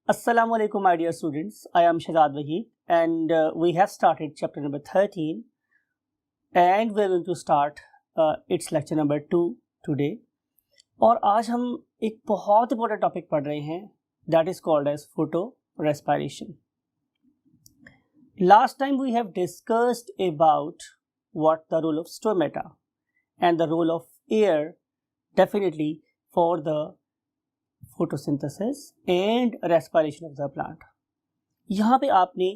Assalamu alaikum, my dear students. I am Shahzad Wahid, and we have started chapter number 13, and we are going to start its lecture number 2 today. और आज हम एक बहुत important topic पढ़ रहे हैं, that is called as photo respiration. Last time we have discussed about what the role of stomata and the role of air definitely for the photosynthesis and respiration of the plant. यहाँ पे आपने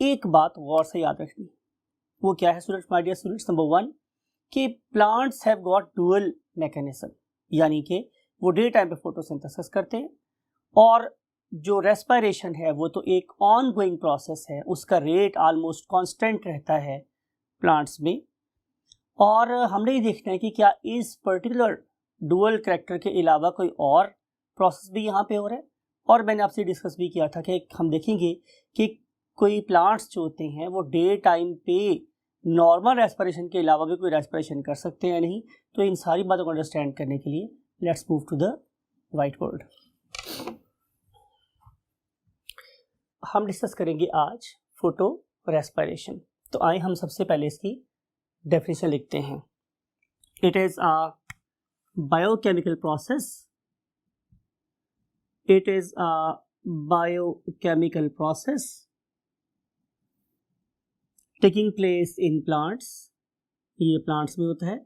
एक बात गौर से याद रखनी, वो क्या है students, my dear students? Number 1 कि plants have got dual mechanism, यानी कि वो डे टाइम पे फोटोसिंथेसिस करते हैं और जो रेस्पिरेशन है वो तो एक ऑन गोइंग प्रोसेस है, उसका रेट ऑलमोस्ट कांस्टेंट रहता है प्लांट्स में। और हमने ये देखना है कि क्या इस पर्टिकुलर डुअल कैरेक्टर के अलावा कोई और प्रोसेस भी यहाँ पे हो रहा है। और मैंने आपसे डिस्कस भी किया था कि हम देखेंगे कि कोई प्लांट्स जो होते हैं वो डे टाइम पे नॉर्मल रेस्पिरेशन के अलावा भी कोई रेस्पिरेशन कर सकते हैं या नहीं। तो इन सारी बातों को अंडरस्टैंड करने के लिए let's move to the white board. हम डिस्कस करेंगे आज फोटो रेस्पिरेशन। तो आए हम सबसे पहले इसकी डेफिनेशन लिखते हैं। It is a biochemical process. It is a biochemical process taking place in plants. ये plants में होता है।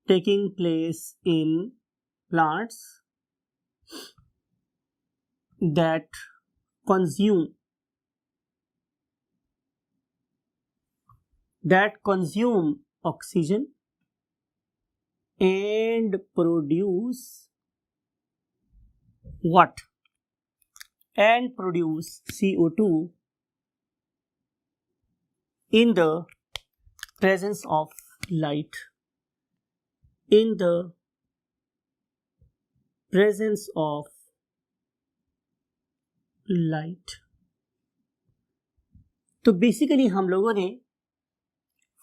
Taking place in plants that consume oxygen and produce what? And produce CO2 in the presence of light. In the presence of light. तो basically हम लोगों ने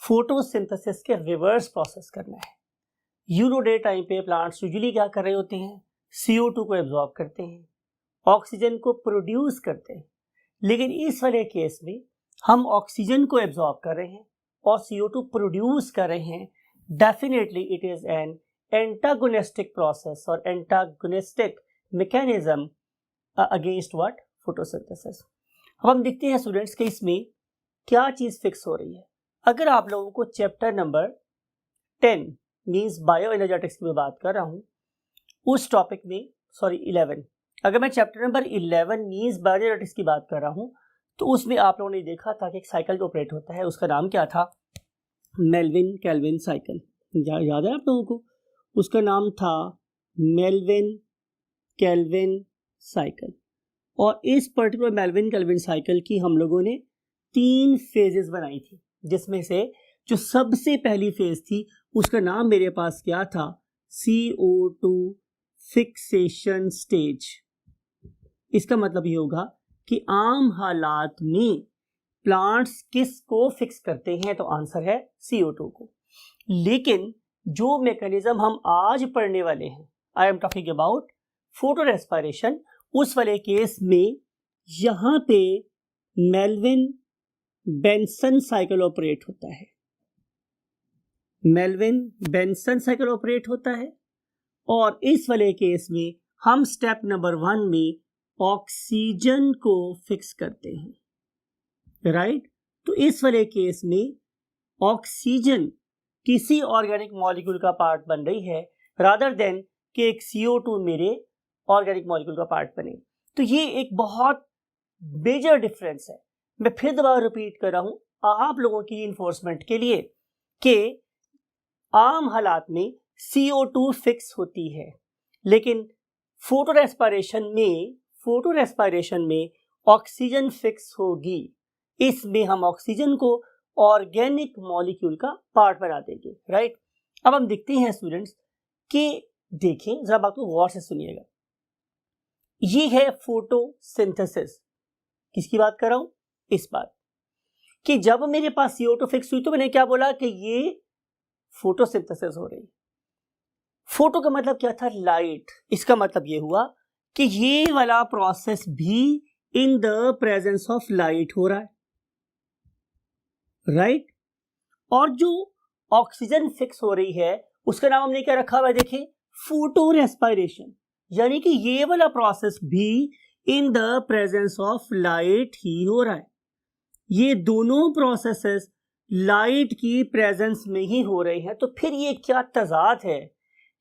photosynthesis के reverse process करना है। यूनो डे टाइम पे प्लांट्स यूजुअली क्या कर रहे होते हैं? CO2 को एब्जॉर्ब करते हैं, ऑक्सीजन को प्रोड्यूस करते हैं। लेकिन इस वाले केस में हम ऑक्सीजन को एब्जॉर्ब कर रहे हैं और CO2 प्रोड्यूस कर रहे हैं। Definitely it is an antagonistic process और antagonistic mechanism against what? Photosynthesis. अब हम देखते हैं स्टूडेंट्स कि इसमें क्या चीज फिक्स हो रही है। अगर आप लोगों को chapter number 10 means bio energetics की मैं बात कर रहा हूं, उस टॉपिक में 11, अगर मैं चैप्टर नंबर 11 मींस बायोएनर्जेटिक्स की बात कर रहा हूं तो उसमें आप लोगों ने देखा था कि एक साइकिल जो ऑपरेट होता है उसका नाम क्या था? Melvin Calvin cycle. याद है आप लोगों को? उसका नाम था मेल्विन केल्विन साइकिल। और इस पर्टिकुलर मेल्विन केल्विन साइकिल की हम लोगों ने 3 फेजेस बनाई थी, जिसमें से जो सबसे पहली फेज थी उसका नाम मेरे पास क्या था? CO2 fixation stage. इसका मतलब ये होगा कि आम हालात में प्लांट्स किसको फिक्स करते हैं? तो आंसर है CO2 को। लेकिन जो मैकेनिज्म हम आज पढ़ने वाले हैं, आई am talking about photo respiration, उस वाले केस में यहां पे मेल्विन बेंसन साइकिल ऑपरेट होता है। मेल्विन बेंसन साइकिल ऑपरेट होता है और इस वाले केस में हम स्टेप नंबर 1 में ऑक्सीजन को फिक्स करते हैं, राइट? तो इस वाले केस में ऑक्सीजन किसी ऑर्गेनिक मॉलिक्यूल का पार्ट बन रही है रादर देन कि एक CO2 मेरे ऑर्गेनिक मॉलिक्यूल का पार्ट बने। तो ये एक बहुत मेजर डिफरेंस है। मैं फिर दोबारा रिपीट कर रहा हूं आप लोगों की इन्फोर्समेंट के लिए कि आम हालात में CO2 फिक्स होती है, लेकिन फोटो रेस्पिरेशन में ऑक्सीजन फिक्स होगी। इसमें हम ऑक्सीजन को ऑर्गेनिक मॉलिक्यूल का पार्ट बना देंगे, राइट? अब हम देखते हैं स्टूडेंट्स कि देखें जरा बात को गौर से सुनिएगा। ये है फोटोसिंथेसिस। किसकी बात कर रहा हूं? इस बात कि जब मेरे पास CO2 फिक्स हुई तो मैंने क्या बोला कि ये फोटोसिंथेसिस हो रही। फोटो का मतलब क्या था? लाइट। इसका मतलब ये हुआ कि ये वाला प्रोसेस भी in the presence of light हो रहा है, राइट। और जो ऑक्सीजन फिक्स हो रही है उसका नाम हमने क्या रखा हुआ है, देखिए, फोटो रेस्पिरेशन। यानी कि ये वाला प्रोसेस भी in the presence of light ही हो रहा है। ये दोनों प्रोसेसेस लाइट की प्रेजेंस में ही हो रहे हैं। तो फिर ये क्या तजाद है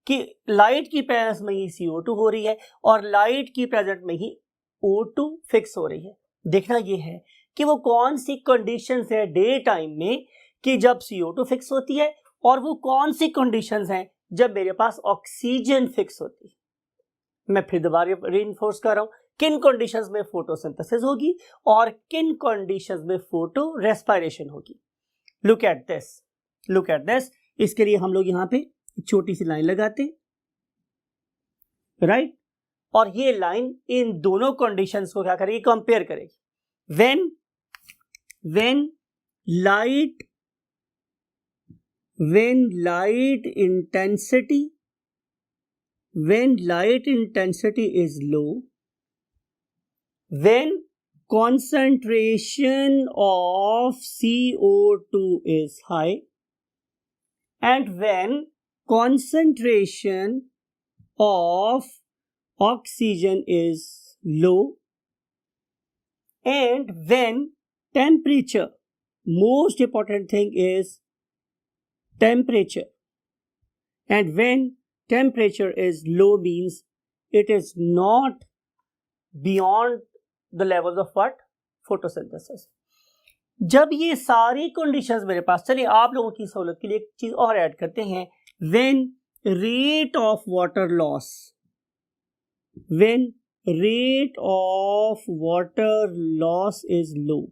कि लाइट की प्रेजेंस में ही CO2 हो रही है और लाइट की प्रेजेंस में ही O2 फिक्स हो रही है। देखना ये है कि वो कौन सी कंडीशंस है डे टाइम में कि जब CO2 फिक्स होती है, और वो कौन सी कंडीशंस हैं जब मेरे पास ऑक्सीजन फिक्स होती है। मैं फिर दोबारा रीइंफोर्स कर रहा हूं, किन कंडीशंस में फोटोसिंथेसिस होगी और किन कंडीशंस में फोटो रेस्पिरेशन होगी। Look at this. इसके लिए हम लोग यहां पे छोटी सी लाइन लगाते हैं, राइट। और ये लाइन इन दोनों कंडीशंस को क्या करेगी, कंपेयर करेगी। when light intensity is low, when concentration of CO2 is high, and when concentration of oxygen is low, and when temperature, most important thing is temperature, and when temperature is low means it is not beyond the levels of what, photosynthesis। जब ये सारी conditions मेरे पास, चलिए आप लोगों की सहूलत के लिए एक चीज और ऐड करते हैं, when rate of water loss is low,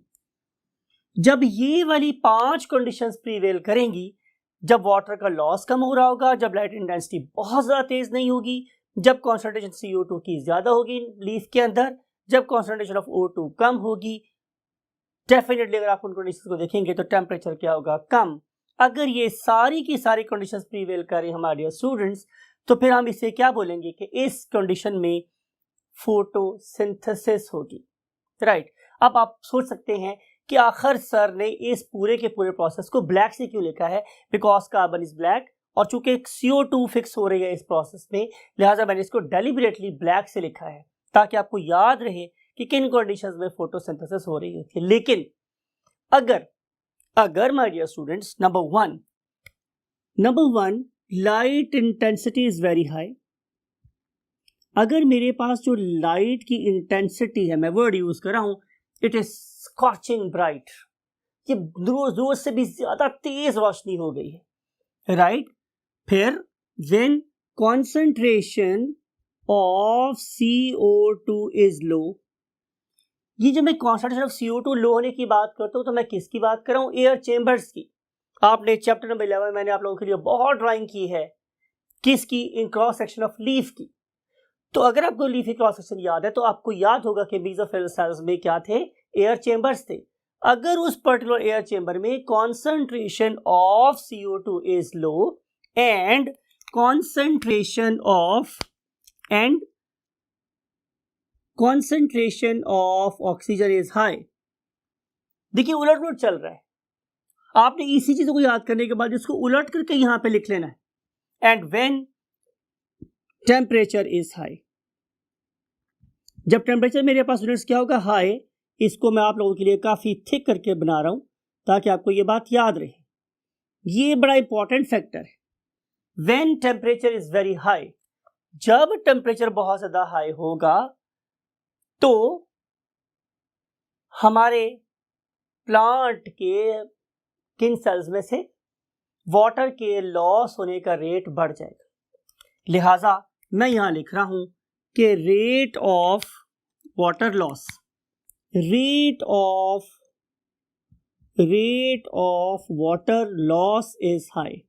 जब ये वाली 5 कंडीशंस प्रीवेल करेंगी, जब वाटर का लॉस कम हो रहा होगा, जब लाइट इंटेंसिटी बहुत ज्यादा तेज नहीं होगी, जब कॉन्सेंट्रेशन CO2 की ज्यादा होगी लीफ के अंदर, जब कॉन्सेंट्रेशन ऑफ O2 कम होगी, डेफिनेटली अगर आप उन कंडीशंस को देखेंगे तो टेम्परेचर क्या होगा, कम। अगर ये सारी की सारी कंडीशंस प्रीवेल करें हमारे स्टूडेंट्स, तो फिर हम इसे क्या बोलेंगे कि इस कंडीशन में फोटोसिंथेसिस होगी, राइट। अब आप सोच सकते हैं कि आखिर सर ने इस पूरे के पूरे प्रोसेस को ब्लैक से क्यों लिखा है, बिकॉज कार्बन इज ब्लैक, और चूंकि CO2 फिक्स हो रही है इस प्रोसेस में, लिहाजा मैंने इसको डेलिबरेटली ब्लैक से लिखा है ताकि आपको याद रहे कि किन कंडीशंस में फोटोसिंथेसिस हो रही होती है। लेकिन अगर my dear students, number one light intensity is very high. अगर मेरे पास जो लाइट की इंटेंसिटी है, मैं वर्ड यूज कर रहा हूं, इट इज स्कॉचिंग ब्राइट, ये दूर से भी ज्यादा तेज रोशनी हो गई है, राइट। फिर when concentration of CO2 is low, ये जब मैं कॉन्सेंट्रेशन ऑफ CO2 लो होने की बात करता हूं तो मैं किसकी बात कर रहा हूं, एयर चेंबर्स की। आपने चैप्टर नंबर 11 मैंने आप लोगों के लिए बहुत ड्राइंग की है, किसकी, इन क्रॉस सेक्शन ऑफ लीफ की। तो अगर आपको लीफ क्रॉस सेक्शन याद है तो आपको याद होगा कि मेसोफिल सेल्स में क्या थे, एयर चेंबर्स थे। अगर उस पर्टिकुलर एयर चेंबर में concentration of CO2 is low and concentration of oxygen is high, देखिए उलट पुलट चल रहा है। आपने इसी चीजों को याद करने के बाद इसको उलट करके यहां पे लिख लेना है, and when temperature is high, जब टेम्परेचर मेरे पास स्टूडेंट्स क्या होगा, हाई। इसको मैं आप लोगों के लिए काफी थिक करके बना रहा हूं ताकि आपको ये बात याद रहे। ये बड़ा इंपॉर्टेंट फैक्टर है। When temperature is very high, जब टेम्परेचर बहुत ज्यादा हाई होगा तो हमारे प्लांट के किन सेल्स में से वाटर के लॉस होने का रेट बढ़ जाएगा। लिहाजा मैं यहां लिख रहा हूं कि rate of water loss, rate of water loss is high.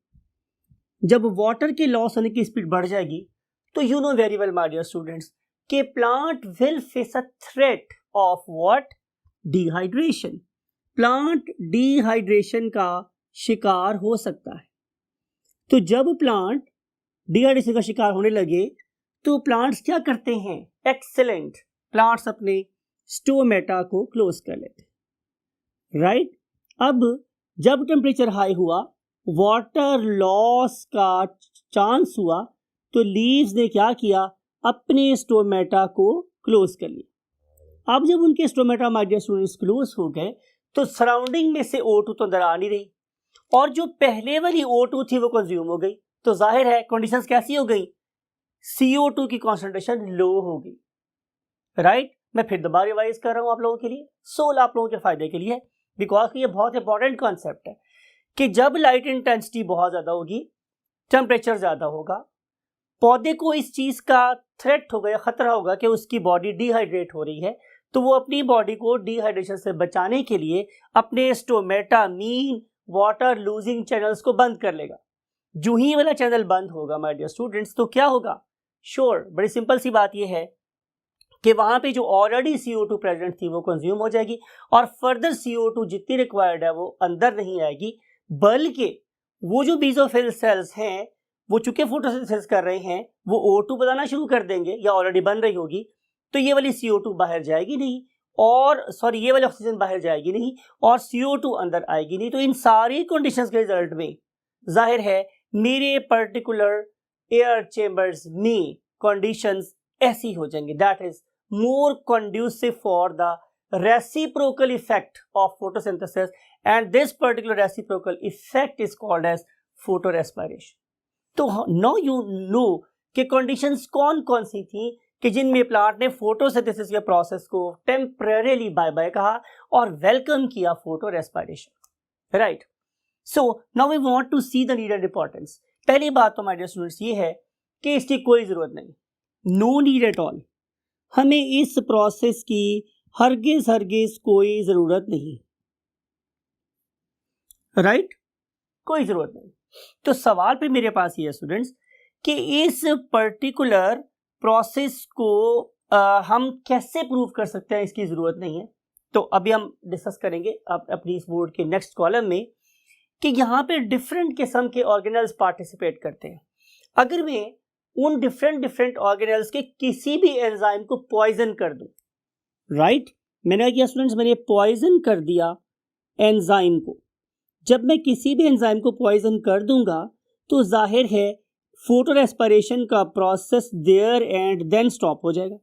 जब वाटर के लॉस होने की स्पीड बढ़ जाएगी तो you know very well my dear students कि plant will face a threat of what, dehydration. Plant dehydration का शिकार हो सकता है। तो जब प्लांट डिहाइड्रेशन का शिकार होने लगे तो प्लांट्स क्या करते हैं? एक्सेलेंट, प्लांट्स अपने स्टोमेटा को क्लोज कर लेते हैं, राइट। अब जब टेम्परेचर हाई हुआ, वाटर लॉस का चांस हुआ, तो लीव्स ने क्या किया? अपने स्टोमेटा को क्लोज कर लिया। अब जब उनके stomata my dear students close हो गए, तो सराउंडिंग में से O2 तो अंदर आ नहीं रही, और जो पहले वाली O2 थी वो कंज्यूम हो गई। तो जाहिर है कंडीशंस कैसी हो गई? CO2 की कॉन्सेंट्रेशन लो हो गई, राइट। मैं फिर दोबारा रिवाइज कर रहा हूं आप लोगों के लिए, 16 आप लोगों के फायदे के लिए, बिकॉज ये बहुत इंपॉर्टेंट कॉन्सेप्ट है कि जब लाइट इंटेंसिटी बहुत ज्यादा होगी, टेम्परेचर ज्यादा होगा, पौधे को इस चीज का थ्रेट होगा या खतरा होगा कि उसकी बॉडी डिहाइड्रेट हो रही है, तो वो अपनी बॉडी को डिहाइड्रेशन से बचाने के लिए अपने stomata mean water losing channels को बंद कर लेगा। जो ही वाला चैनल बंद होगा माय डियर स्टूडेंट्स, तो क्या होगा? श्योर, बड़ी सिंपल सी बात यह है कि वहां पे जो ऑलरेडी CO2 प्रेजेंट थी वो कंज्यूम हो जाएगी, और फर्दर CO2 जितनी रिक्वायर्ड है वो अंदर नहीं आएगी, बल्कि वो जो बेसोफिल सेल्स हैं वो चूंकि फोटोसिंथेसिस कर रहे हैं, वो O2 बनाना शुरू कर देंगे या ऑलरेडी बन रही होगी, तो ये वाली CO2 बाहर जाएगी नहीं, और सॉरी ये वाली ऑक्सीजन बाहर जाएगी नहीं, और CO2 अंदर आएगी नहीं। तो इन सारी कंडीशंस के रिजल्ट में जाहिर है मेरे पर्टिकुलर एयर चेंबर्स में कंडीशंस ऐसी हो जाएंगे, that is more conducive for the reciprocal effect of photosynthesis, and this particular reciprocal effect is called as photorespiration. तो now you know कि conditions कौन कौन सी थी कि जिनमें प्लांट ने फोटोसिंथेसिस के प्रोसेस को टेम्परेरीली बाय बाय कहा और वेलकम किया photorespiration, right. So now we want to see the need and importance. पहली बात तो माय डियर स्टूडेंट्स ये है कि इसकी कोई जरूरत नहीं, नो नीड एट ऑल। हमें इस प्रोसेस की हरगिज कोई जरूरत नहीं, राइट, कोई जरूरत नहीं। तो सवाल पे मेरे पास ये है स्टूडेंट्स कि इस पर्टिकुलर प्रोसेस को हम कैसे प्रूव कर सकते हैं इसकी जरूरत नहीं है। तो अभी हम डिस्कस करेंगे अपनी इस बोर्ड के नेक्स्ट कॉलम में कि यहाँ पे डिफरेंट किस्म के ऑर्गेनल्स पार्टिसिपेट करते हैं। अगर मैं उन डिफरेंट ऑर्गेनल्स के किसी भी एंजाइम को पॉइजन कर दूं, राइट, मैंने क्या स्टूडेंट्स, मैंने पॉइजन कर दिया एंजाइम को। जब मैं किसी भी एंजाइम को पॉइजन कर दूंगा तो जाहिर है फोटोरेस्पिरेशन का process there and then stop हो जाएगा,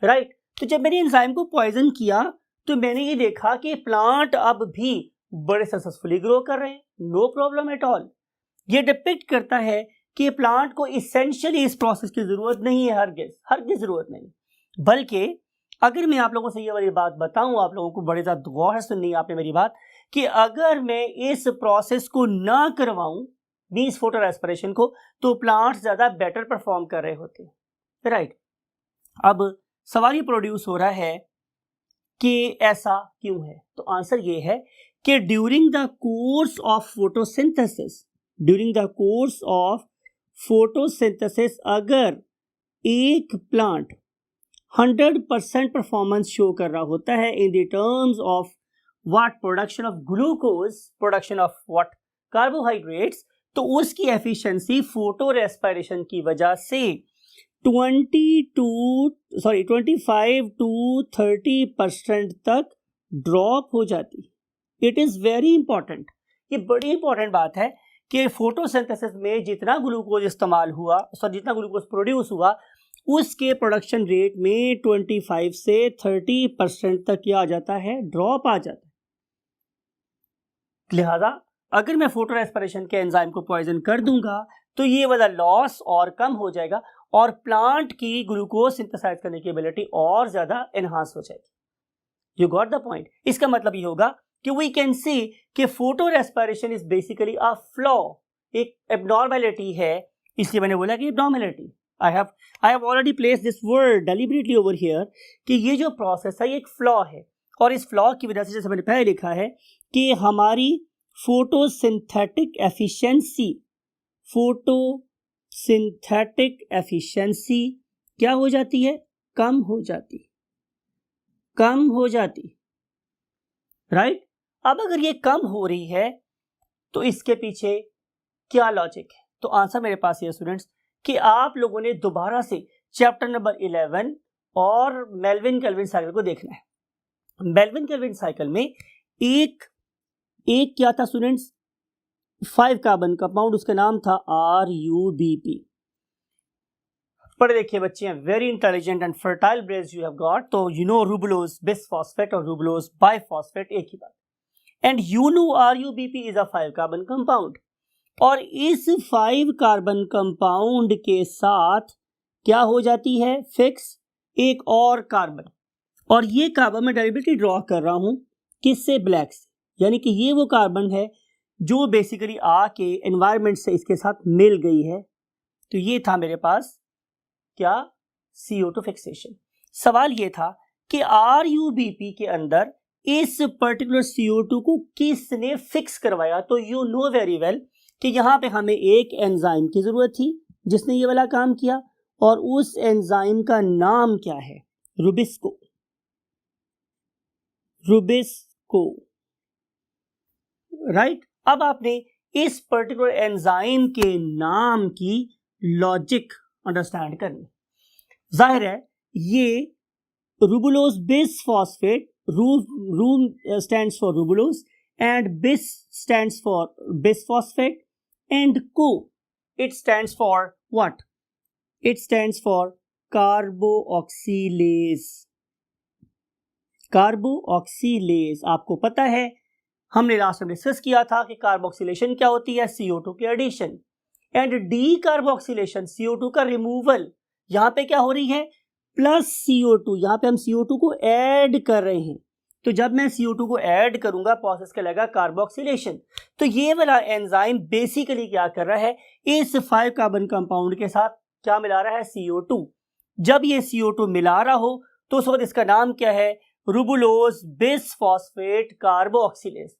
राइट। तो जब मैंने एंजाइम को पॉइजन किया तो मैंने ये देखा कि प्लांट अब भी बड़े सक्सेसफुली ग्रो कर रहे हैं, नो प्रॉब्लम एट ऑल। ये डिपिक्ट करता है कि प्लांट को इसेंशियली इस प्रोसेस की जरूरत नहीं है, हरगिज जरूरत नहीं। बल्कि अगर मैं आप लोगों से ये वाली बात बताऊं, आप लोगों को बड़े ज्यादा गौर से सुननी है आपने मेरी बात, कि अगर मैं इस प्रोसेस को ना करवाऊं मींस फोटोरेस्पिरेशन को, तो प्लांट्स ज्यादा बेटर परफॉर्म कर रहे होते हैं, राइट। अब सवाल ये प्रोड्यूस हो रहा है कि ऐसा क्यों है? तो आंसर ये है कि during the course of photosynthesis अगर एक प्लांट 100% परफॉर्मेंस शो कर रहा होता है in the terms of what production of glucose, production of what carbohydrates, तो उसकी एफिशिएंसी फोटोरेस्पिरेशन की वजह से 25 to 30% तक ड्रॉप हो जाती। इट इज वेरी इंपॉर्टेंट, ये बड़ी इंपॉर्टेंट बात है कि फोटोसिंथेसिस में जितना ग्लूकोज इस्तेमाल हुआ, जितना ग्लूकोज प्रोड्यूस हुआ, उसके प्रोडक्शन रेट में 25 से 30% तक क्या आ जाता है? ड्रॉप आ जाता है। लिहाजा अगर मैं फोटोरेस्पिरेशन के एंजाइम को पॉइजन कर दूंगा तो ये वाला लॉस और कम हो जाएगा और प्लांट की ग्लूकोज सिंथेसाइज करने की एबिलिटी और ज्यादा एनहांस हो जाएगी। You got the point. इसका मतलब ये होगा कि वी कैन सी कि फोटोरेस्पिरेशन इज बेसिकली अ फ्लॉ, एक एब्नॉर्मेलिटी है, इसलिए मैंने बोला कि abnormality. I have already placed this word deliberately over here कि ये जो प्रोसेस है ये एक फ्लॉ है, और इस फ्लॉ की वजह से जैसे मैंने पहले लिखा है कि हमारी फोटोसिंथेटिक एफिशिएंसी क्या हो जाती है? कम हो जाती, राइट। अब अगर ये कम हो रही है तो इसके पीछे क्या लॉजिक है? तो आंसर मेरे पास ये स्टूडेंट्स कि आप लोगों ने दोबारा से चैप्टर नंबर 11 और मेल्विन केल्विन साइकिल को देखना है। मेल्विन केल्विन साइकिल में एक क्या था स्टूडेंट्स, 5 कार्बन कंपाउंड, उसका नाम था RUBP। पढ़े देखिए बच्चे हैं, very intelligent and fertile brains you have got. तो यू नो रूबुलोज बिसफॉस्फेट और रूबुलोज बाइफॉस्फेट एक ही बात। And you know RUBP is a 5 carbon compound, और इस 5 कार्बन कंपाउंड के साथ क्या हो जाती है, फिक्स एक और कार्बन। और ये कार्बन मैं डेलिबरेटली ड्रॉ कर रहा हूं किससे, ब्लैक से, यानी कि ये वो कार्बन है जो बेसिकली आके एनवायरनमेंट से इसके साथ मिल गई है। तो ये था मेरे पास क्या, CO2 फिक्सेशन। सवाल ये था कि RUBP के अंदर इस पर्टिकुलर CO2 को किसने फिक्स करवाया। तो यू नो वेरी वेल कि यहां पे हमें एक एंजाइम की जरूरत थी जिसने ये वाला काम किया, और उस एंजाइम का नाम क्या है, रूबिस्को। राइट। अब आपने इस पर्टिकुलर एंजाइम के नाम की लॉजिक अंडरस्टैंड करनी। जाहिर है ये ribulose bisphosphate, Ru stands for ribulose and bis stands for bisphosphate and co it stands for what, it stands for carboxylase. Carboxylase आपको पता है, हमने लास्ट में डिस्कस किया था कि कार्बोक्सिलेशन क्या होती है, CO2 की addition, and D carboxylation CO2 का रिमूवल। यहां पे क्या हो रही है, प्लस CO2, यहां पे हम CO2 को ऐड कर रहे हैं। तो जब मैं CO2 को ऐड करूंगा प्रोसेस कहलाएगा कार्बोक्सिलेशन। तो ये वाला एंजाइम बेसिकली क्या कर रहा है, इस 5 कार्बन कंपाउंड के साथ क्या मिला रहा है, CO2। जब ये CO2 मिला रहा हो तो उस वक्त इसका नाम क्या है, रूबुलोज बिसफॉस्फेट कार्बोऑक्सीलेज।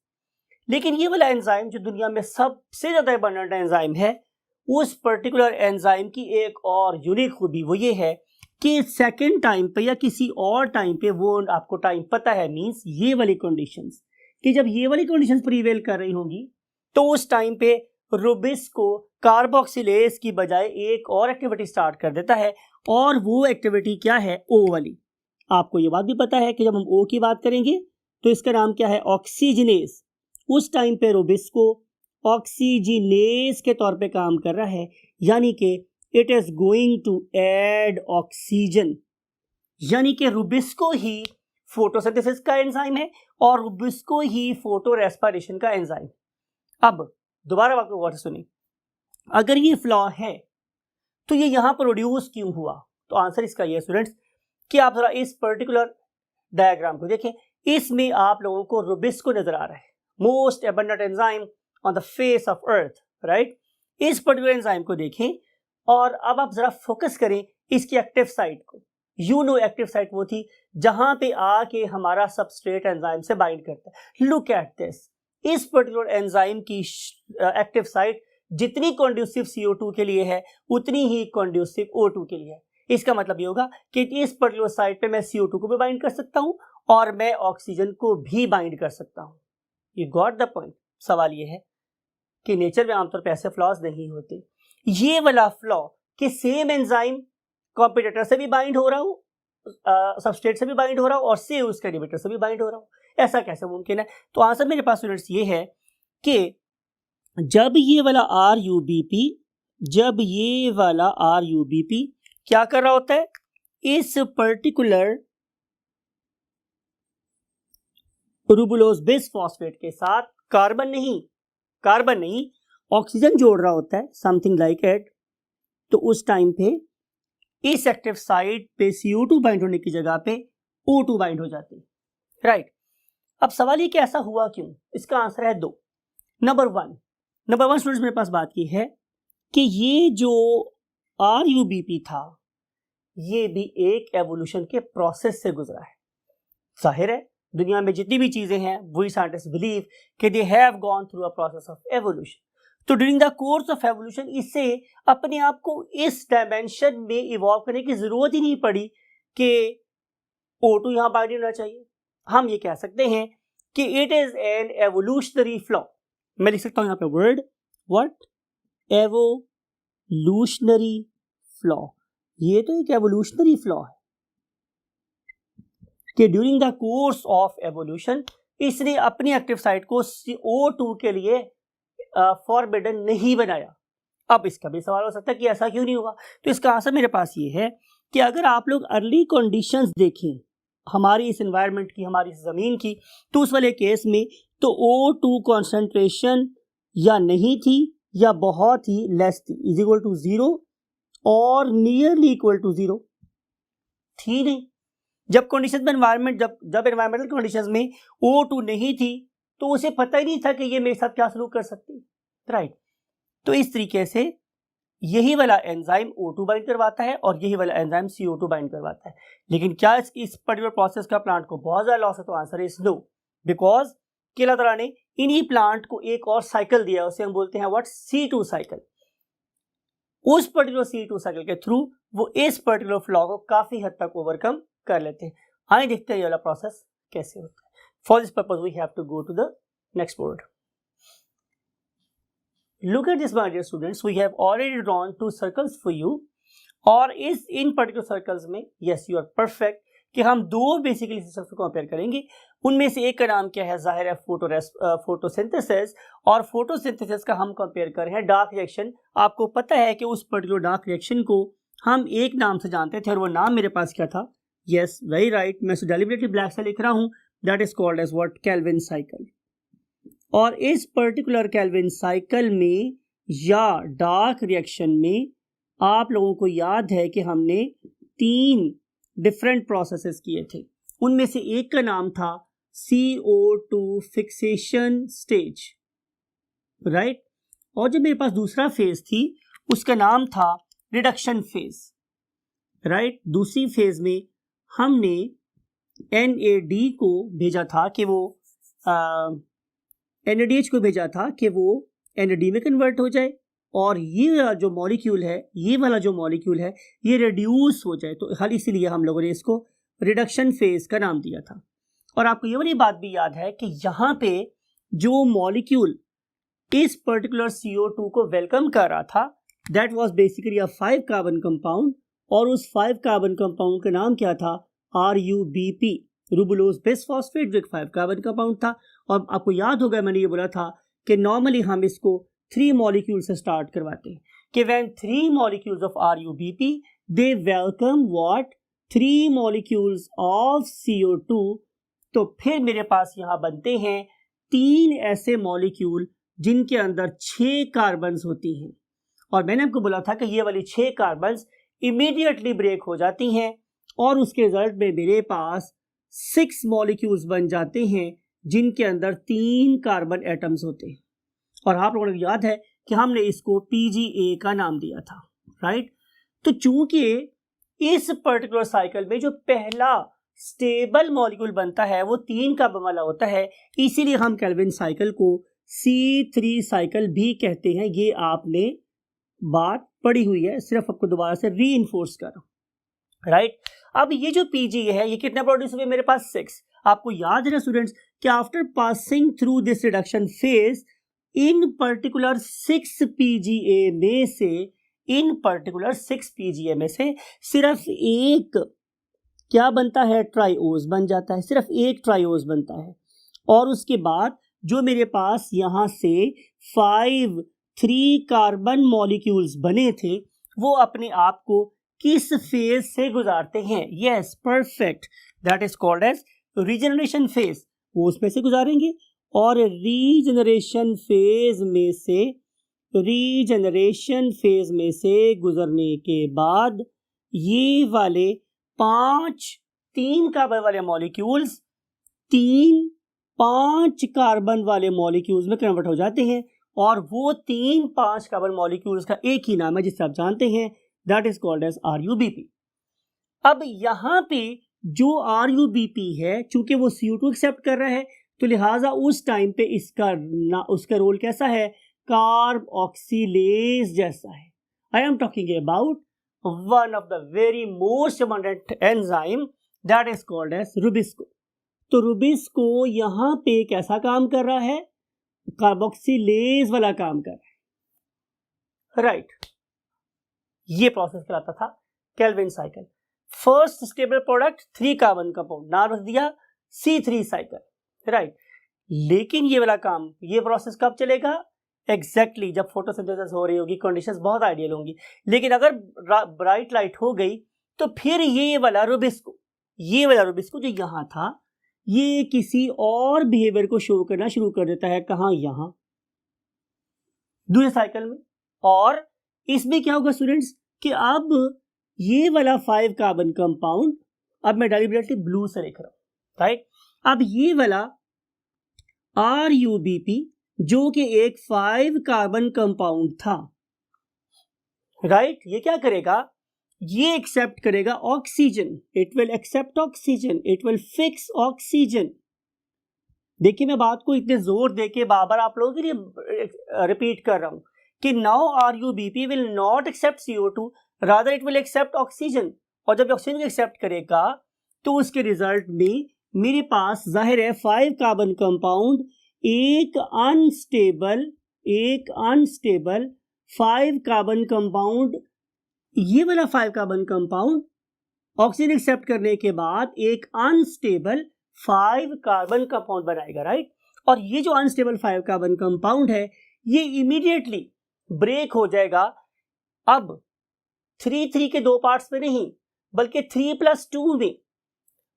लेकिन ये वाला एंजाइम जो दुनिया में सबसे ज्यादा अबंडेंट एंजाइम है, उस पर्टिकुलर एंजाइम की एक और यूनिक खूबी वो ये है कि सेकेंड टाइम पे या किसी और टाइम पे, वो आपको टाइम पता है, मींस ये वाली कंडीशंस, कि जब ये वाली कंडीशंस प्रीवेल कर रही होंगी तो उस टाइम पे रूबिस्को कार्बोक्सिलेज की बजाय एक और एक्टिविटी स्टार्ट कर देता है, और वो एक्टिविटी क्या है, O वाली। आपको ये बात भी पता है कि जब हम O की बात करेंगे तो इसका नाम क्या है, ऑक्सीजनेज। उस टाइम पे रूबिस्को ऑक्सीजनेज के तौर पे काम कर रहा है, यानी कि it is going to add oxygen, यानी कि रूबिस्को ही फोटोसिंथेसिस का एंजाइम है और रूबिस्को ही फोटो रेस्पिरेशन का एंजाइम। अब दोबारा बात को गौर से सुनिए, अगर ये फ्लॉ है तो ये यहां प्रोड्यूस क्यों हुआ। तो आंसर इसका ये स्टूडेंट्स कि आप जरा इस पर्टिकुलर डायग्राम को देखें, इसमें आप लोगों को रूबिस्को नजर आ रहा है, most abundant enzyme on the face of earth, right. इस पर्टिकुलर एंजाइम को देखें और अब आप जरा फोकस करें इसकी एक्टिव साइट को। यू नो एक्टिव साइट वो थी जहां पे आके हमारा सबस्ट्रेट एंजाइम से बाइंड करता है। लुक एट दिस, इस पर्टिकुलर एंजाइम की एक्टिव साइट जितनी कंड्यूसिव CO2 के लिए है उतनी ही कंड्यूसिव O2 के लिए है। इसका मतलब ये होगा कि इस पर्टिकुलर साइट पे मैं CO2 को भी बाइंड कर सकता हूं और मैं ऑक्सीजन को भी बाइंड कर सकता हूं। You got the point. सवाल ये है कि नेचर में आमतौर पर ऐसे फ्लॉज नहीं होते। ये वाला फ्लॉ कि सेम एंजाइम कॉम्पिटिटर से भी बाइंड हो रहा हो, सबस्ट्रेट से भी बाइंड हो रहा हो और से उसके इनहिबिटर से भी बाइंड हो रहा हो, ऐसा कैसे मुमकिन है। तो आंसर मेरे पास स्टूडेंट्स ये है कि जब ये वाला RUBP क्या कर रहा होता है, इस पर्टिकुलर रूबुलोज बिसफॉस्फेट के साथ कार्बन नहीं ऑक्सीजन जोड़ रहा होता है, समथिंग लाइक इट। तो उस टाइम पे इस एक्टिव साइट पे CO2 बाइंड होने की जगह पे O2 बाइंड हो जाती है, राइट। अब सवाल ये कि ऐसा हुआ क्यों, इसका आंसर है 2। नंबर वन स्टूडेंट्स मेरे पास बात की है कि ये जो RUBP था ये भी एक एवोल्यूशन के प्रोसेस से गुजरा है। जाहिर है दुनिया में जितनी भी चीजें हैं वही साइंटिस्ट बिलीव कि they have gone through a process of evolution. तो during the course of evolution इससे अपने आप को इस डायमेंशन में इवॉल्व करने की जरूरत ही नहीं पड़ी कि O2 यहां बाइंड होना चाहिए। हम ये कह सकते हैं कि it is an evolutionary flaw. मैं लिख सकता हूं यहां पे वर्ड व्हाट, एवोल्यूशनरी फ्लॉ, ये तो एक एवोल्यूशनरी फ्लॉ है कि during the course of evolution इसने अपनी एक्टिव साइट को CO2 के लिए फॉरबिडन नहीं बनाया। अब इसका भी सवाल हो सकता है कि ऐसा क्यों नहीं हुआ, तो इसका आंसर मेरे पास ये है कि अगर आप लोग अर्ली कंडीशंस देखें हमारी इस एनवायरनमेंट की, हमारी इस ज़मीन की, तो उस वाले केस में तो O2 कॉन्सेंट्रेशन या नहीं थी या बहुत ही लेस थी, इज इक्वल टू 0 और नियरली इक्वल टू 0 थी नहीं। जब कंडीशन में एनवायरनमेंट जब एनवायरमेंटल कंडीशंस में O2 नहीं थी तो उसे पता ही नहीं था कि ये मेरे साथ क्या सलूक कर सकती, राइट। तो इस तरीके से यही वाला एंजाइम O2 बाइंड करवाता है और यही वाला एंजाइम CO2 बाइंड करवाता है। लेकिन क्या इस पर्टिकुलर प्रोसेस का प्लांट को बहुत ज्यादा लॉस है, तो आंसर इज नो, बिकॉज अल्लाह ताला ने इन्हीं प्लांट को एक और साइकिल दिया, उसे हम बोलते हैं व्हाट, C2 साइकिल। उस पर्टिकुलर C2 साइकिल के थ्रू वो इस पर्टिकुलर फ्लॉ को काफी हद तक ओवरकम कर लेते हैं। आइए देखते हैं ये वाला प्रोसेस कैसे होता है। For this purpose we have to go to the next board. Look at this, my dear students. We have already drawn 2 circles for you. और इन पर्टिकुलर सर्कल्स में yes you are perfect कि हम दो basically systems को compare करेंगे। उनमें से एक का नाम क्या है, जाहिर है फोटोसिंथेसिस, और फोटोसिंथेसिस का हम कंपेयर कर रहे हैं डार्क रिएक्शन। आपको पता है कि उस पर्टिकुलर डार्क रिएक्शन को हम एक नाम से जानते थे और वो नाम मेरे पास क्या था, yes very right, मैं डेलिबरेटली ब्लैक से लिख रहा हूँ, that is called as what, Calvin cycle. और इस पर्टिकुलर केल्विन साइकिल में या डार्क रिएक्शन में आप लोगों को याद है कि हमने 3 डिफरेंट प्रोसेसेस किए थे। उनमें से एक का नाम था CO2 फिक्सेशन स्टेज, राइट। और जब मेरे पास दूसरा फेज थी उसका नाम था रिडक्शन फेज, राइट। दूसरी फेज में हमने NAD को भेजा था कि वो NADH को भेजा था कि वो NAD में कन्वर्ट हो जाए और ये वाला जो मॉलिक्यूल है ये रिड्यूस हो जाए। तो खाली इसीलिए हम लोगों ने इसको रिडक्शन फेज का नाम दिया था। और आपको ये वाली बात भी याद है कि यहाँ पे जो मॉलिक्यूल इस पर्टिकुलर CO2 को वेलकम कर रहा था that was basically a 5 carbon compound, और उस 5 कार्बन कंपाउंड का नाम क्या था, RUBP, रूबुलोज बिसफॉस्फेट, जो एक 5 कार्बन कंपाउंड था। और आपको याद होगा मैंने ये बोला था कि नॉर्मली हम इसको 3 मॉलिक्यूल से स्टार्ट करवाते हैं कि when 3 molecules of RUBP they welcome what, 3 molecules of CO2, तो फिर मेरे पास यहाँ बनते हैं 3 ऐसे मॉलिक्यूल जिनके अंदर 6 कार्बन्स होती हैं। और मैंने आपको बोला था कि ये वाली 6 कार्बन्स इमीडिएटली ब्रेक हो जाती हैं और उसके रिजल्ट में मेरे पास 6 मॉलिक्यूल्स बन जाते हैं जिनके अंदर 3 कार्बन एटम्स होते हैं। और आप लोगों को याद है कि हमने इसको PGA का नाम दिया था, राइट। तो चूंकि इस पर्टिकुलर साइकिल में जो पहला स्टेबल मॉलिक्यूल बनता है वो 3 कार्बन वाला होता है, इसीलिए हम केल्विन साइकिल को C3 साइकिल भी कहते हैं। ये आपने बात पढ़ी हुई है, सिर्फ आपको दोबारा से रीइंफोर्स कर रहा हूं, राइट। अब ये जो PGA है ये कितना प्रोड्यूस हुए, मेरे पास 6। आपको याद है ना स्टूडेंट्स कि after passing through this reduction phase in particular 6 PGA में से सिर्फ एक क्या बनता है, ट्राइओज बन जाता है, सिर्फ एक ट्राइओज बनता है। और उसके बाद जो मेरे पास यहां से 5 3 कार्बन मॉलिक्यूल्स बने थे वो अपने आप को किस फेज से गुजारते हैं, yes perfect, that is called as regeneration phase, वो उसमें से गुजारेंगे। और रीजनरेशन फेज में से गुजरने के बाद ये वाले 3 कार्बन वाले मॉलिक्यूल्स 5 कार्बन वाले मॉलिक्यूल्स में कन्वर्ट हो जाते हैं और वो 5 कार्बन मॉलिक्यूल्स का एक ही नाम है जिसे आप जानते हैं, that is called as RUBP। अब यहाँ पे जो RUBP है चूंकि वो CO2 एक्सेप्ट कर रहा है तो लिहाजा उस टाइम पे उसका रोल कैसा है, कार्ब ऑक्सीलेज जैसा है। I am talking about one of the very most abundant enzyme that is called as rubisco. तो रुबिस्को यहाँ पे कैसा काम कर रहा है, कार्बोक्सिलेज वाला काम कर रहा है, राइट। ये प्रोसेस कहलाता था Calvin cycle. First stable product 3 carbon compound, नाम रख दिया C3 साइकिल, राइट। लेकिन ये वाला काम, ये प्रोसेस कब चलेगा? एग्जैक्टली जब फोटोसिंथेसिस हो रही होगी, कंडीशंस बहुत आइडियल होंगी। लेकिन अगर ब्राइट लाइट हो गई तो फिर ये वाला रूबिस्को जो यहां था, ये किसी और बिहेवियर को शो करना शुरू कर देता है। कहां? यहां दूसरे साइकिल में। और इसमें क्या होगा स्टूडेंट्स कि अब ये वाला 5 कार्बन कंपाउंड, अब मैं डेलिबरेटली ब्लू से लिख रहा हूं, राइट। अब ये वाला RUBP जो कि एक 5 कार्बन कंपाउंड था, राइट, ये क्या करेगा? ये एक्सेप्ट करेगा oxygen, it will accept oxygen, it will fix oxygen. देखिए मैं बात को इतने जोर देके बार-बार आप लोगों के लिए रिपीट कर रहा हूं कि now RUBP will not accept CO2, rather it will accept oxygen. और जब ऑक्सीजन को एक्सेप्ट करेगा तो उसके रिजल्ट में मेरे पास जाहिर है 5 कार्बन कंपाउंड एक अनस्टेबल 5 कार्बन कंपाउंड, ये वाला 5 कार्बन कंपाउंड ऑक्सीजन एक्सेप्ट करने के बाद एक अनस्टेबल 5 कार्बन कंपाउंड बनाएगा, राइट। और ये जो अनस्टेबल 5 कार्बन कंपाउंड है ये इमीडिएटली ब्रेक हो जाएगा। अब 3 के 2 पार्ट्स में नहीं बल्कि 3+2 में।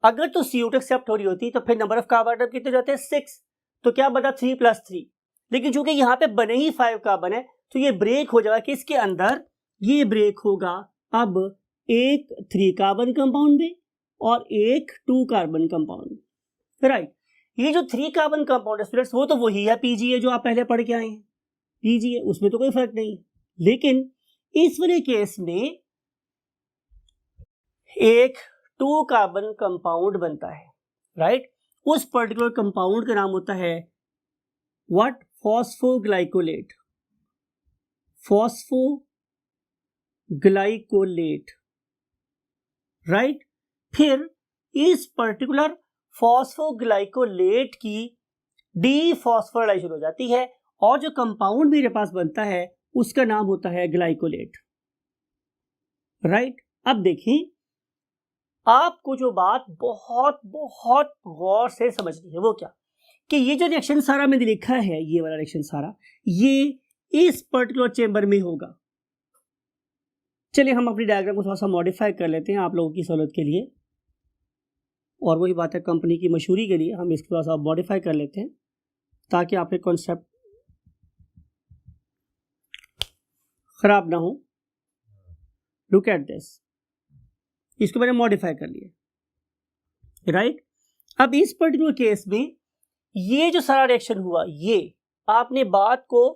अगर तो CO2 एक्सेप्ट हो रही होती तो फिर नंबर ऑफ कार्बन एटम कितने जाते हैं? 6। तो क्या बना? 3+3। लेकिन चूंकि यहां पे बने ही 5 कार्बन है तो ये ब्रेक हो जाएगा। किसके अंदर? ये ब्रेक होगा अब एक 3 कार्बन कंपाउंड में और एक 2 कार्बन कंपाउंड, राइट। ये जो 3 कार्बन कंपाउंड है स्टूडेंट्स वो तो वही है PGA जो आप पहले पढ़ के आए हैं, PGA, उसमें तो कोई फर्क नहीं। लेकिन इस वाले केस में एक 2 कार्बन कंपाउंड बनता है, राइट। उस पर्टिकुलर कंपाउंड का नाम होता है व्हाट? Phosphoglycolate, right. फिर इस पर्टिकुलर फॉस्फोग्लाइकोलेट की डीफॉस्फोराइलेशन हो जाती है और जो कंपाउंड मेरे पास बनता है उसका नाम होता है ग्लाइकोलेट, राइट। अब देखें, आपको जो बात बहुत बहुत गौर से समझनी है वो क्या कि ये जो रिएक्शन सारा मैंने लिखा है, ये वाला रिएक्शन सारा, ये इस पर्टिकुलर चेंबर में होगा। चलिए हम अपनी डायग्राम को थोड़ा सा मॉडिफाई कर लेते हैं आप लोगों की सहूलत के लिए, और वही बात है कंपनी की मशहूरी के लिए हम इसको थोड़ा सा मॉडिफाई कर लेते हैं ताकि आपके कॉन्सेप्ट खराब ना हो। लुक एट दिस, इसको मैंने मॉडिफाई कर लिया, राइट। अब इस पर्टिकुलर केस में ये जो सारा रिएक्शन हुआ, ये आपने बात को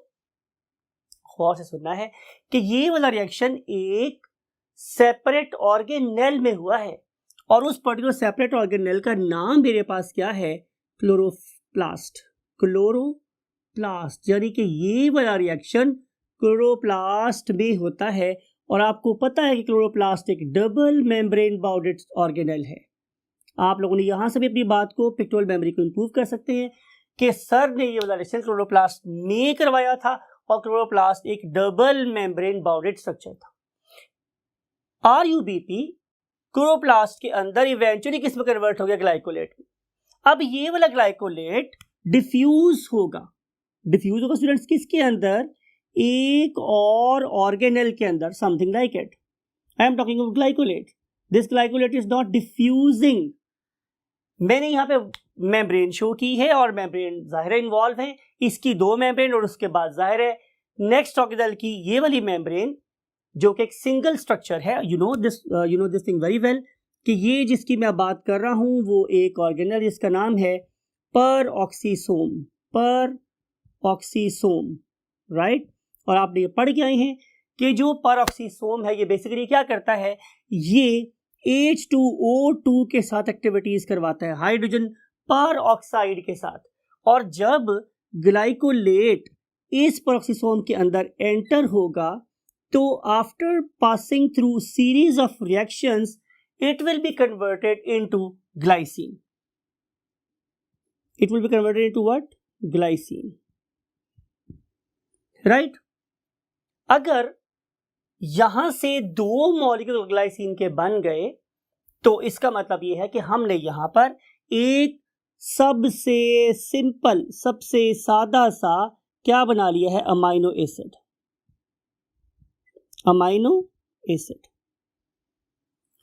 गौर से सुनना है कि ये वाला रिएक्शन एक सेपरेट ऑर्गेनेल में हुआ है और उस पर्टिकुलर सेपरेट ऑर्गेनेल का नाम मेरे पास क्या है? क्लोरोप्लास्ट, यानी कि ये वाला रिएक्शन क्लोरोप्लास्ट में होता है। और आपको पता है कि क्लोरोप्लास्ट एक डबल मेम्ब्रेन बाउंडेड ऑर्गेनेल है। आप लोगों ने यहां से भी अपनी बात को पिक्टोरियल मेमोरी को इंप्रूव कर सकते हैं कि सर ने ये वाला रिएक्शन क्लोरोप्लास्ट में करवाया था और क्लोरोप्लास्ट एक डबल मेम्ब्रेन बाउंडेड स्ट्रक्चर था। RUBP क्लोरोप्लास्ट के अंदर इवेंचुअली किस में कन्वर्ट हो गया? ग्लाइकोलेट में। अब ये वाला ग्लाइकोलेट डिफ्यूज होगा स्टूडेंट्स किसके अंदर? एक और ऑर्गेनेल के अंदर, something like it. I am talking about glycolate. This glycolate is not diffusing. मैंने यहाँ पे मेम्ब्रेन शो की है और मेम्ब्रेन जाहिर इन्वॉल्व है, इसकी 2 मेम्ब्रेन और उसके बाद जाहिर है नेक्स्ट ऑर्गेनेल की ये वाली मेम्ब्रेन जो कि एक सिंगल स्ट्रक्चर है। You know this thing very well कि ये जिसकी मैं बात कर रहा हूं वो एक ऑर्गेनेल जिसका नाम है पर ऑक्सीसोम, राइट। और आप ये पढ़ के आए हैं कि जो पर ऑक्सीसोम है ये बेसिकली क्या करता है? ये H2O2 के साथ एक्टिविटीज करवाता है, हाइड्रोजन पर ऑक्साइड के साथ। और जब ग्लाइकोलेट इस परऑक्सीसोम के अंदर एंटर होगा तो after passing through series of reactions it will be converted into glycine. It will be converted into what? Glycine. Right? अगर यहां से 2 मॉलिक्यूल ग्लाइसिन के बन गए, तो इसका मतलब यह है कि हमने यहां पर एक सबसे सिंपल, सबसे सादा सा क्या बना लिया है, amino acid. Amino acid,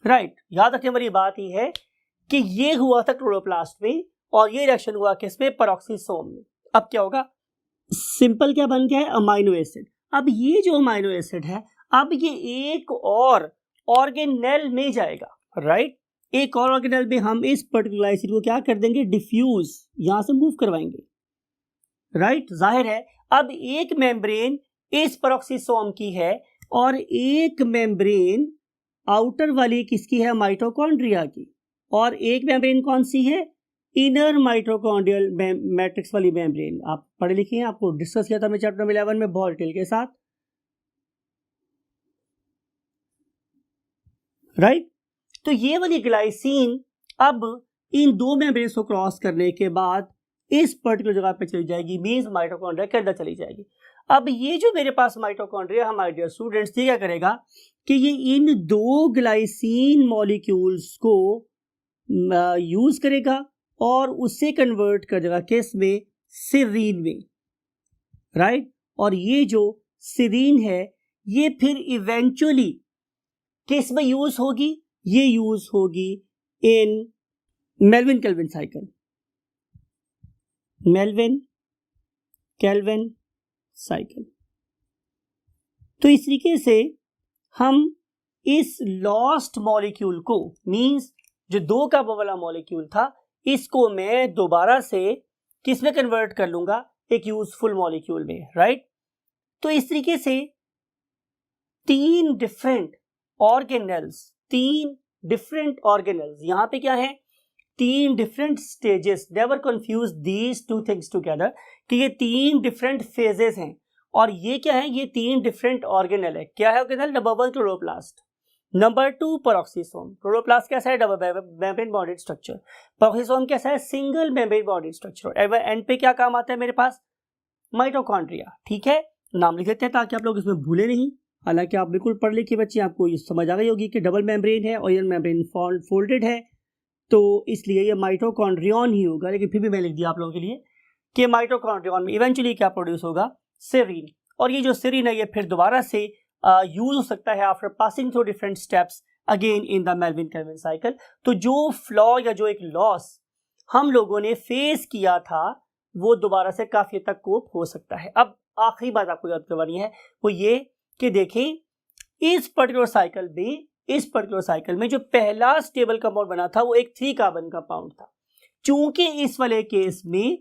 right. याद रखने वाली बात यह है कि ये हुआ था क्लोरोप्लास्ट में और ये रिएक्शन हुआ किसमें, पेरोक्सीसोम में। अब क्या होगा, सिंपल क्या बन गया है, अमाइनो एसिड। अब ये जो अमाइनो एसिड है, अब ये एक और ऑर्गेनेल में जाएगा, राइट। एक और ऑर्गेनेल में हम इस पर्टिकुलर एसिड को क्या कर देंगे, डिफ्यूज, यहां से मूव करवाएंगे, राइट। जाहिर है अब एक मेम्ब्रेन इस पेरोक्सीसोम की है और एक मेम्ब्रेन आउटर वाली किसकी है, माइटोकॉन्ड्रिया की, और एक मेम्ब्रेन कौन सी है, इनर माइटोकॉन्ड्रियल मैट्रिक्स वाली मेम्ब्रेन। आप पढ़े लिखे हैं, आपको डिस्कस किया था मैं चैप्टर नंबर 11 में बहुत डिटेल के साथ, राइट। तो ये वाली ग्लाइसिन अब इन 2 मेम्ब्रेन्स को क्रॉस करने के बाद इस पर्टिकुलर जगह पे चली जाएगी, मींस माइटोकॉन्ड्रिया के अंदर चली जाएगी। अब ये जो मेरे पास माइटोकॉन्ड्रिया है, हमारे डियर स्टूडेंट्स, ये क्या करेगा कि ये इन 2 ग्लाइसिन मॉलिक्यूल्स को यूज करेगा और उससे कन्वर्ट कर देगा किस में, सिरीन में, राइट। और ये जो सिरीन है ये फिर इवेंचुअली किस में यूज होगी, ये यूज होगी in Melvin Calvin cycle, Melvin Calvin cycle. तो इस तरीके से हम इस लॉस्ट मॉलिक्यूल को, मींस जो 2 कार्बन वाला मॉलिक्यूल था, इसको मैं दोबारा से किस में कन्वर्ट कर लूंगा, एक यूजफुल मॉलिक्यूल में, राइट। तो इस तरीके से 3 डिफरेंट ऑर्गेनेल्स, यहां पे क्या है, 3 different stages. Never confuse these 2 things together, कि ये 3 डिफरेंट फेजेस हैं और ये क्या है, ये 3 डिफरेंट ऑर्गेनेल है। क्या है organelle, number 1 chloroplast, number 2 peroxisome. Chloroplast कैसा है, double membrane bonded structure. Peroxisome कैसा है, single membrane bonded structure. And पे क्या काम आता है मेरे पास, माइटोकॉन्ड्रिया, ठीक है। नाम लिख देते हैं ताकि आप लोग इसमें भूले नहीं। हालांकि आप बिल्कुल पढ़ लिखे बच्चे, आपको ये समझ आ गई होगी कि डबल मेम्ब्रेन है और ये मेम्ब्रेन फोल्डेड है, तो इसलिए ये माइटोकॉन्ड्रियन ही होगा। लेकिन फिर भी मैं लिख दिया आप लोगों के लिए कि माइटोकॉन्ड्रियन में इवेंचुअली क्या प्रोड्यूस होगा, सेरीन। और ये जो सेरीन है ये फिर दोबारा से यूज हो सकता है after passing through different steps again in the Melvin Calvin cycle. तो जो फ्लॉ या जो एक लॉस हम लोगों ने फेस किया था वो दोबारा से काफी हद तक कोप हो सकता है। अब आखिरी बात आपको याद करवानी है वो ये कि देखें इस पर्टिकुलर साइकिल में जो पहला स्टेबल कंपाउंड बना था वो एक 3 कार्बन कंपाउंड था। चूंकि इस वाले केस में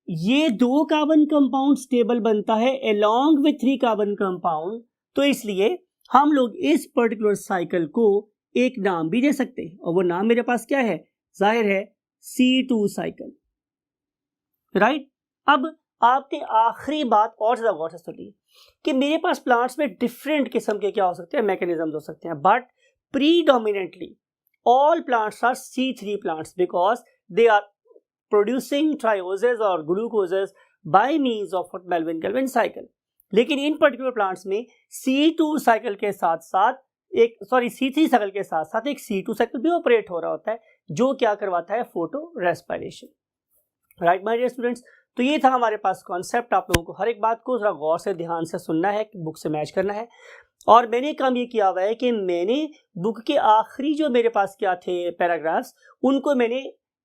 ये 2 कार्बन कंपाउंड स्टेबल बनता है अलोंग विथ 3 कार्बन कंपाउंड, तो इसलिए हम लोग इस पर्टिकुलर साइकिल को एक नाम भी दे सकते हैं और वो नाम मेरे पास क्या है, जाहिर है C2 साइकिल, राइट। अब आपने आखिरी बात और ज्यादा गौर से सुनी कि मेरे पास प्लांट्स में डिफरेंट किस्म के क्या हो सकते हैं, मैकेनिज्म हो सकते हैं, but predominantly all plants are C3 plants because they are producing trioses और glucoses by means of Melvin Calvin cycle. लेकिन इन पर्टिकुलर प्लांट्स में C2 साइकिल के साथ साथ C3 साइकिल के साथ साथ एक C2 साइकिल भी ऑपरेट हो रहा होता है जो क्या करवाता है, photorespiration, right my dear students. तो ये था हमारे पास कॉन्सेप्ट। आप लोगों को हर एक बात को जरा गौर से ध्यान से सुनना है, बुक से मैच करना है। और मैंने काम ये किया हुआ है कि मैंने बुक के आखिरी जो मेरे पास क्या थे पैराग्राफ्स, उनको मैंने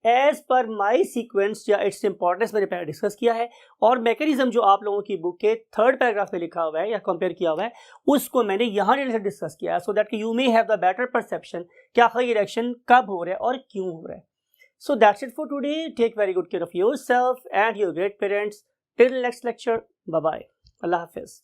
एज पर माई सीक्वेंस या इट्स इंपॉर्टेंस मैंने पहले डिस्कस किया है, और मैकेनिज्म जो आप लोगों की बुक के 3rd पैराग्राफ में लिखा हुआ है या कंपेयर किया हुआ है उसको मैंने यहाँ डिस्कस किया है, so that you may have the better perception कि आखिर ये रिएक्शन कब हो रहा है और क्यों हो रहा है। So that's it for today. Take very good care of yourself and your great parents. Till next lecture. Bye bye. Allah Hafiz.